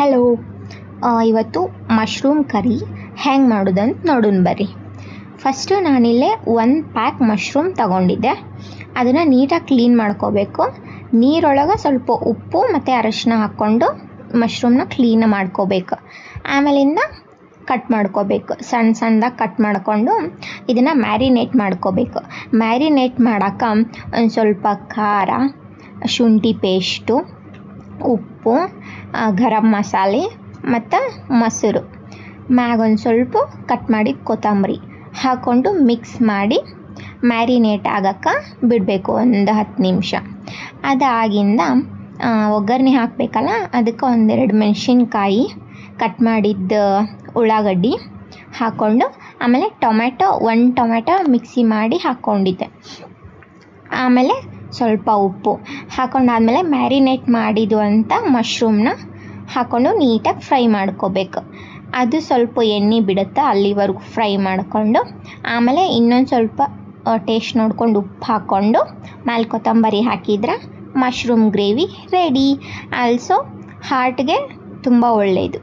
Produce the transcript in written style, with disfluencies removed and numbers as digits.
Hello, ಇವತ್ತು mushroom curry ಹೆಂಗೆ ಮಾಡೋದಂತ ನೋಡೋಣ ಬರ್ರಿ. ಫಸ್ಟು ನಾನಿಲ್ಲೇ 1 ಪ್ಯಾಕ್ ಮಶ್ರೂಮ್ ತೊಗೊಂಡಿದ್ದೆ. ಅದನ್ನು ನೀಟಾಗಿ ಕ್ಲೀನ್ ಮಾಡ್ಕೋಬೇಕು. ನೀರೊಳಗೆ ಸ್ವಲ್ಪ ಉಪ್ಪು ಮತ್ತು ಅರಶಿನ ಹಾಕ್ಕೊಂಡು ಮಶ್ರೂಮ್ನ ಕ್ಲೀನ್ ಮಾಡ್ಕೋಬೇಕು. ಆಮೇಲಿಂದ ಕಟ್ ಮಾಡ್ಕೋಬೇಕು, ಸಣ್ಣ ಸಣ್ಣದಾಗಿ ಕಟ್ ಮಾಡಿಕೊಂಡು ಇದನ್ನು ಮ್ಯಾರಿನೇಟ್ ಮಾಡ್ಕೋಬೇಕು. ಮ್ಯಾರಿನೇಟ್ ಮಾಡೋಕೆ ಒಂದು ಸ್ವಲ್ಪ ಖಾರ, ಶುಂಠಿ ಪೇಸ್ಟು, ಉಪ್ಪು, ಗರಂ ಮಸಾಲೆ ಮತ್ತು ಮೊಸರು, ಮ್ಯಾಗ ಒಂದು ಸ್ವಲ್ಪ ಕಟ್ ಮಾಡಿದ ಕೊತ್ತಂಬರಿ ಹಾಕ್ಕೊಂಡು ಮಿಕ್ಸ್ ಮಾಡಿ ಮ್ಯಾರಿನೇಟ್ ಆಗೋಕ್ಕೆ ಬಿಡಬೇಕು ಒಂದು 10 ನಿಮಿಷ. ಅದಾಗಿಂದ ಒಗ್ಗರಣೆ ಹಾಕಬೇಕಲ್ಲ, ಅದಕ್ಕೆ 1-2 ಮೆಣಸಿನ್ಕಾಯಿ, ಕಟ್ ಮಾಡಿದ್ದ ಉಳ್ಳಾಗಡ್ಡಿ ಹಾಕ್ಕೊಂಡು, ಆಮೇಲೆ 1 ಟೊಮೆಟೊ ಮಿಕ್ಸಿ ಮಾಡಿ ಹಾಕ್ಕೊಂಡಿದ್ದೆ. ಆಮೇಲೆ ಸ್ವಲ್ಪ ಉಪ್ಪು ಹಾಕ್ಕೊಂಡಾದ್ಮೇಲೆ ಮ್ಯಾರಿನೇಟ್ ಮಾಡಿದ್ದು ಮಶ್ರೂಮ್ನ ಹಾಕ್ಕೊಂಡು ನೀಟಾಗಿ ಫ್ರೈ ಮಾಡ್ಕೋಬೇಕು. ಅದು ಸ್ವಲ್ಪ ಎಣ್ಣೆ ಬಿಡುತ್ತೆ, ಅಲ್ಲಿವರೆಗೂ ಫ್ರೈ ಮಾಡಿಕೊಂಡು ಆಮೇಲೆ ಇನ್ನೊಂದು ಸ್ವಲ್ಪ ಟೇಸ್ಟ್ ನೋಡ್ಕೊಂಡು ಉಪ್ಪು ಹಾಕ್ಕೊಂಡು ಮೇಲೆ ಕೊತ್ತಂಬರಿ ಹಾಕಿದ್ರೆ ಮಶ್ರೂಮ್ ಗ್ರೇವಿ ರೆಡಿ. ಆಲ್ಸೋ ಹಾರ್ಟ್ಗೆ ತುಂಬ ಒಳ್ಳೆಯದು.